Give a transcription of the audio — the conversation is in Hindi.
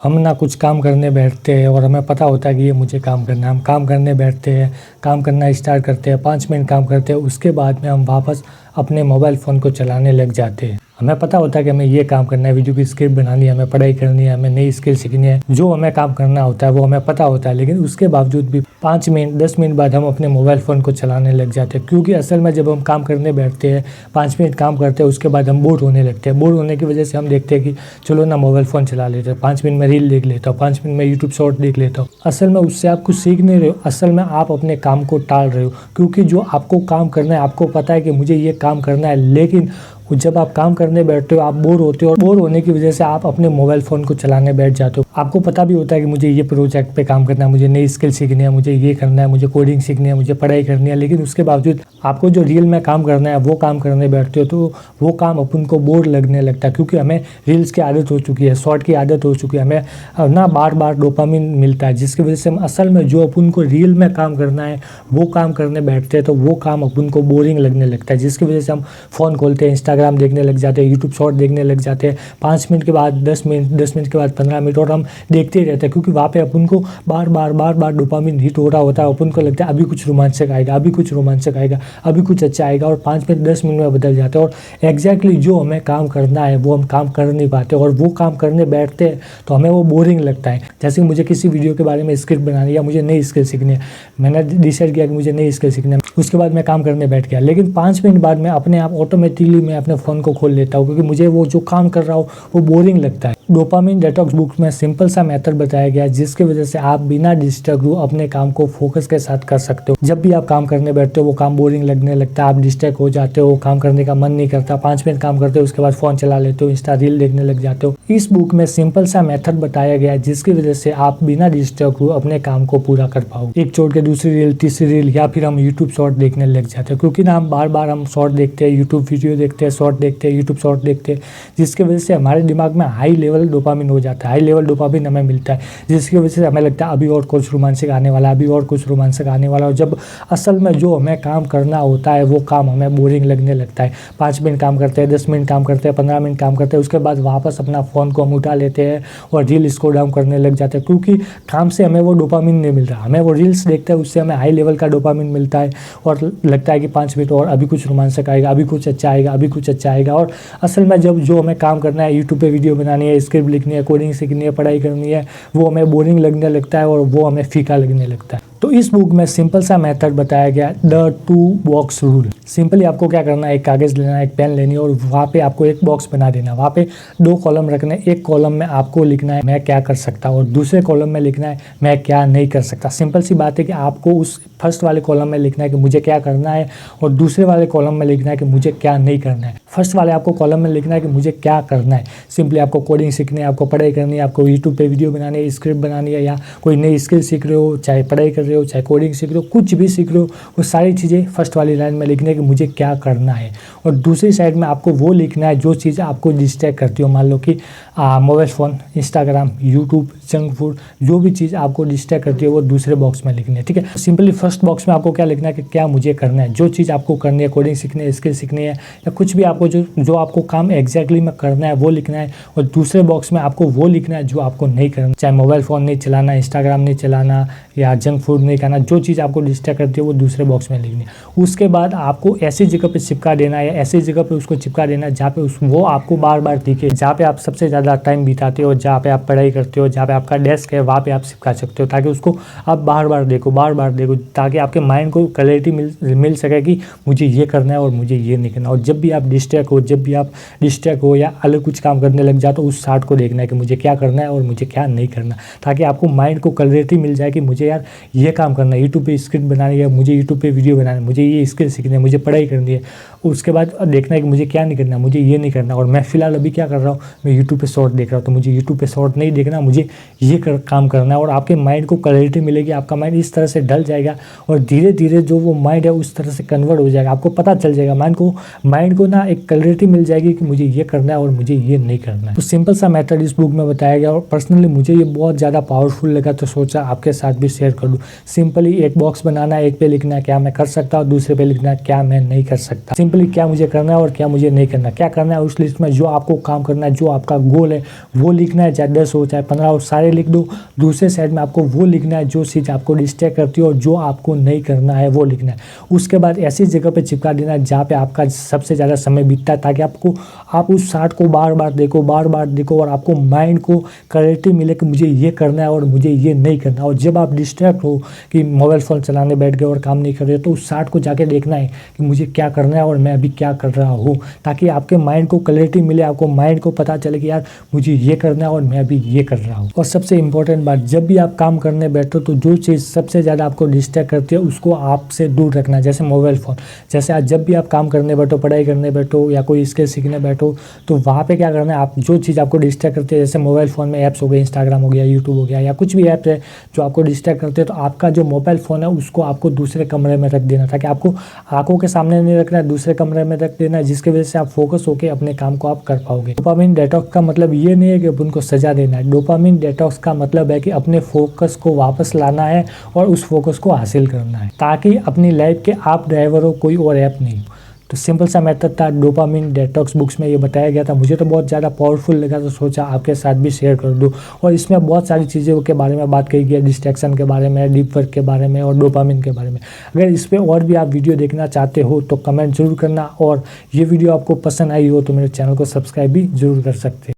हम ना कुछ काम करने बैठते हैं और हमें पता होता है कि ये मुझे काम करना है। हम काम करने बैठते हैं, काम करना स्टार्ट करते हैं, 5 मिनट काम करते हैं, उसके बाद में हम वापस अपने मोबाइल फ़ोन को चलाने लग जाते हैं। हमें पता होता है कि हमें ये काम करना है, वीडियो की स्क्रिप्ट बनानी है, हमें पढ़ाई करनी है, हमें नई स्किल सीखनी है। जो हमें काम करना होता है वो हमें पता होता है, लेकिन उसके बावजूद भी 5 मिनट 10 मिनट बाद हम अपने मोबाइल फ़ोन को चलाने लग जाते हैं। क्योंकि असल में जब हम काम करने बैठते हैं, 5 मिनट काम करते हैं, उसके बाद हम बोर होने लगते हैं। बोर होने की वजह से हम देखते हैं कि चलो ना मोबाइल फ़ोन चला लेते हैं, 5 मिनट में रील देख लेता हूँ, 5 मिनट में यूट्यूब शॉर्ट देख लेता हूँ। असल में उससे आप कुछ सीख नहीं रहे हो, असल में आप अपने काम को टाल रहे हो। क्योंकि जो आपको काम करना है, आपको पता है कि मुझे ये काम करना है, लेकिन जब आप काम करने बैठते हो आप बोर होते हो और बोर होने की वजह से आप अपने मोबाइल फ़ोन को चलाने बैठ जाते हो। आपको पता भी होता है कि मुझे ये प्रोजेक्ट पे काम करना है, मुझे नई स्किल सीखनी है, मुझे ये करना है, मुझे कोडिंग सीखनी है, मुझे पढ़ाई करनी है, लेकिन उसके बावजूद आपको जो रियल में काम करना है वो काम करने बैठते हो तो वो काम अपन को बोर लगने लगता है। क्योंकि हमें रील्स की आदत हो चुकी है, शॉर्ट की आदत हो चुकी है, हमें ना बार बार डोपामिन मिलता है, जिसकी वजह से हम असल में जो अपन को रियल में काम करना है वो काम करने बैठते हैं तो वो काम अपन को बोरिंग लगने लगता है, जिसकी वजह से हम फ़ोन खोलते हैं, इंस्टाग्राम देखने लग जाते हैं, यूट्यूब शॉर्ट देखने लग जाते हैं। 5 मिनट के बाद 10 मिनट, 10 मिनट के बाद 15 मिनट, और हम देखते ही रहते हैं। क्योंकि वहाँ पे अपन को बार बार डोपामिन हिट हो रहा होता है। अपन को लगता है अभी कुछ रोमांचक आएगा, अभी कुछ रोमांचक आएगा, अभी कुछ अच्छा आएगा, और 5 मिनट 10 मिनट में बदल जाते हैं और एग्जैक्टली जो हमें काम करना है वो हम काम कर नहीं पाते। और वो काम करने बैठते हैं तो हमें वो बोरिंग लगता है। जैसे मुझे किसी वीडियो के बारे में स्क्रिप्ट बनानी है या मुझे नई स्किल सीखनी है, मैंने डिसाइड किया कि मुझे नई स्किल सीखनी है, उसके बाद मैं काम करने बैठ गया, लेकिन 5 मिनट बाद में अपने आप ऑटोमेटिकली मैं अपने फ़ोन को खोल लेता हूँ, क्योंकि मुझे वो जो काम कर रहा हूँ वो बोरिंग लगता है। डोपामिन डिटॉक्स बुक में सिंपल सा मेथड बताया गया है, जिसकी वजह से आप बिना डिस्ट्रैक्ट हुए अपने काम को फोकस के साथ कर सकते हो। जब भी आप काम करने बैठते हो वो काम बोरिंग लगने लगता है, आप डिस्ट्रैक्ट हो जाते हो, काम करने का मन नहीं करता, 5 मिनट काम करते हो उसके बाद फ़ोन चला लेते हो, इंस्टा रील देखने लग जाते हो। इस बुक में सिंपल सा मेथड बताया गया है, जिसकी वजह से आप बिना डिस्ट्रैक्ट हुए अपने काम को पूरा कर पाओ। एक छोड़ के दूसरी रील, तीसरी रील, या फिर हम यूट्यूब शॉर्ट देखने लग जाते हैं। क्योंकि ना हम बार हम शॉर्ट देखते हैं, यूट्यूब वीडियो देखते हैं, शॉर्ट देखते हैं, यूट्यूब शॉर्ट देखते हैं, जिसकी वजह से हमारे दिमाग में हाई लेवल डोपामिन हो जाता है, हाई लेवल डोपामिन हमें मिलता है, जिसकी वजह से हमें लगता है अभी और कुछ रोमांचक आने वाला है, अभी और कुछ रोमांचक आने वाला है। जब असल में जो हमें काम करना होता है वो काम हमें बोरिंग लगने लगता है। 5 मिनट काम करते हैं, 10 मिनट काम करते हैं, 15 मिनट काम करते हैं, उसके बाद वापस अपना फ़ोन को हम उठा लेते हैं और रील स्क्रॉल डाउन करने लग जाते हैं। क्योंकि काम से हमें वो डोपामिन नहीं मिल रहा, हमें वो रील्स देखते हैं उससे हमें हाई लेवल का डोपामिन मिलता है और लगता है कि 5 मिनट और अभी कुछ रोमांचक आएगा, अभी कुछ अच्छा आएगा, अभी कुछ अच्छा आएगा। और असल में जब जो हमें काम करना है, यूट्यूब पे वीडियो बनानी है, स्क्रिप्ट लिखनी है, कोडिंग सीखनी है, पढ़ाई करनी है, वो हमें बोरिंग लगने लगता है और वो हमें फीका लगने लगता है। तो इस बुक में सिंपल सा मेथड बताया गया, द 2 बॉक्स रूल। सिंपली आपको क्या करना है, एक कागज़ लेना है, एक पेन लेनी है और वहाँ पे आपको एक बॉक्स बना देना है। वहाँ पे 2 कॉलम रखने, एक कॉलम में आपको लिखना है मैं क्या कर सकता हूँ और दूसरे कॉलम में लिखना है मैं क्या नहीं कर सकता। सिंपल सी बात है कि आपको उस फर्स्ट वाले कॉलम में लिखना है कि मुझे क्या करना है और दूसरे वाले कॉलम में लिखना है कि मुझे क्या नहीं करना है। फर्स्ट वाले आपको कॉलम में लिखना है कि मुझे क्या करना है। सिंपली आपको कोडिंग सीखनी है, आपको पढ़ाई करनी है, आपको यूट्यूब पे वीडियो बनानी है, स्क्रिप्ट बनानी है, या कोई नई स्किल सीख रहे हो, चाहे पढ़ाई कर रहे हो, चाहे कोडिंग सीख रहे हो, कुछ भी सीख रहे हो, वो सारी चीज़ें फर्स्ट वाली लाइन में लिखने कि मुझे क्या करना है। और दूसरी साइड में आपको वो लिखना है जो चीज़ आपको डिस्ट्रैक्ट करती हो। मान लो कि mobile phone, Instagram, YouTube, junk food, जो भी चीज़ आपको डिस्ट्रैक्ट करती है वो दूसरे बॉक्स में लिखनी है। ठीक है, सिंपली फर्स्ट बॉक्स में आपको क्या लिखना है कि क्या मुझे करना है, जो चीज़ आपको करनी है, कोडिंग सीखनी है, स्किल सीखनी है, या कुछ भी आपको जो आपको काम एग्जैक्टली में करना है वो लिखना है। और दूसरे बॉक्स में आपको वो लिखना है जो आपको नहीं करना, चाहे मोबाइल फ़ोन नहीं चलाना, इंस्टाग्राम नहीं चलाना, या जंक फूड नहीं खाना, जो चीज़ आपको डिस्ट्रैक्ट करती है वो दूसरे बॉक्स में लिखनी है। उसके बाद आपको ऐसी जगह पे चिपका देना है, या ऐसी जगह पे उसको चिपका देना है जहाँ पे वो आपको बार बार दिखे, जहाँ पे आप सबसे ज़्यादा टाइम बिताते हो, जहाँ पे आप पढ़ाई करते हो, जहाँ पे आपका डेस्क है, वहाँ पे आप चिपका सकते हो, ताकि उसको आप बार बार देखो, ताकि आपके माइंड को क्लैरिटी मिल सके कि मुझे ये करना है और मुझे ये नहीं करना। और जब भी आप डिस्ट्रैक्ट हो या अलग कुछ काम करने लग जाओ तो उस चार्ट को देखना है कि मुझे क्या करना है और मुझे क्या नहीं करना, ताकि आपको माइंड को क्लैरिटी मिल जाए कि मुझे यार ये काम करना है, यूट्यूब पे स्क्रिप्ट बनानी है, मुझे यूट्यूब पे वीडियो बनाना है, मुझे ये स्किल सीखनी है, मुझे पढ़ाई करनी है। उसके बाद देखना है कि मुझे क्या नहीं करना, मुझे ये नहीं करना। और मैं फ़िलहाल अभी क्या कर रहा हूँ, मैं यूट्यूब पे शॉर्ट देख रहा हूँ, तो मुझे यूट्यूब पे शॉर्ट नहीं देखना, मुझे ये काम करना है। और आपके माइंड को क्लैरिटी मिलेगी, आपका माइंड इस तरह से ढल जाएगा और धीरे धीरे जो वो माइंड है उस तरह से कन्वर्ट हो जाएगा। आपको पता चल जाएगा, माइंड को ना एक क्लैरिटी मिल जाएगी कि मुझे ये करना है और मुझे ये नहीं करना है। तो सिंपल सा मेथड इस बुक में बताया गया और पर्सनली मुझे ये बहुत ज़्यादा पावरफुल लगा, तो सोचा आपके साथ भी शेयर कर दूँ। सिंपली एक बॉक्स बनाना है, एक पे लिखना है क्या मैं कर सकता हूँ, दूसरे पे लिखना है क्या मैं नहीं कर सकता। सिंपली क्या मुझे करना है और क्या मुझे नहीं करना। क्या करना है उस लिस्ट में जो आपको काम करना है, जो आपका गोल गोल है वो लिखना है, चाहे 10 हो चाहे 15 हो, सारे लिख दो। दूसरे साइड में आपको वो लिखना है जो चीज़ आपको डिस्ट्रैक्ट करती है और जो आपको नहीं करना है वो लिखना है। उसके बाद ऐसी जगह पे चिपका देना है जहाँ पे आपका सबसे ज़्यादा समय बीतता है, ताकि आप उस चार्ट को बार बार देखो और आपको माइंड को क्लैरिटी मिले कि मुझे ये करना है और मुझे ये नहीं करना। और जब आप डिस्ट्रैक्ट हो कि मोबाइल फ़ोन चलाने बैठ गए और काम नहीं कर रहे हो, तो उस चार्ट को जाके देखना है कि मुझे क्या करना है और मैं अभी क्या कर रहा हूँ, ताकि आपके माइंड को क्लैरिटी मिले, आपको माइंड को पता चले कि यार मुझे ये करना है और मैं अभी ये कर रहा हूँ। और सबसे इंपॉर्टेंट बात, जब भी आप काम करने बैठो तो जो चीज़ सबसे ज़्यादा आपको डिस्ट्रैक्ट करती है उसको आपसे दूर रखना। जैसे मोबाइल फ़ोन, जैसे आज जब भी आप काम करने बैठो, पढ़ाई करने बैठो या कोई स्किल सीखने बैठो, तो वहाँ पे क्या करना है, आप जो चीज़ आपको डिस्ट्रैक्ट करती है, जैसे मोबाइल फ़ोन में ऐप्स हो गए, इंस्टाग्राम हो गया, यूट्यूब हो गया या कुछ भी ऐप्स है जो आपको डिस्ट्रैक्ट करते हैं, तो आपका जो मोबाइल फ़ोन है उसको आपको दूसरे कमरे में रख देना, ताकि आपको आंखों के सामने नहीं रखना है, दूसरे कमरे में रख देना है, जिसकी वजह से आप फोकस होकर अपने काम को आप कर पाओगे। डोपामिन डिटॉक्स का मतलब ये नहीं है कि उनको सजा देना है। डोपामिन डिटॉक्स का मतलब है कि अपने फोकस को वापस लाना है और उस फोकस को हासिल करना है, ताकि अपनी लाइफ के आप ड्राइवर हो, कोई और ऐप नहीं हो। तो सिंपल सा मेथड था, डोपामिन डिटॉक्स बुक्स में ये बताया गया था। मुझे तो बहुत ज़्यादा पावरफुल लगा, तो सोचा आपके साथ भी शेयर कर दूँ। और इसमें बहुत सारी चीज़ों के बारे में बात कही गई है, डिस्ट्रैक्शन के बारे में, डीप वर्क के बारे में और डोपामिन के बारे में। अगर इस पर और भी आप वीडियो देखना चाहते हो तो कमेंट जरूर करना, और ये वीडियो आपको पसंद आई हो तो मेरे चैनल को सब्सक्राइब भी जरूर कर सकते हैं।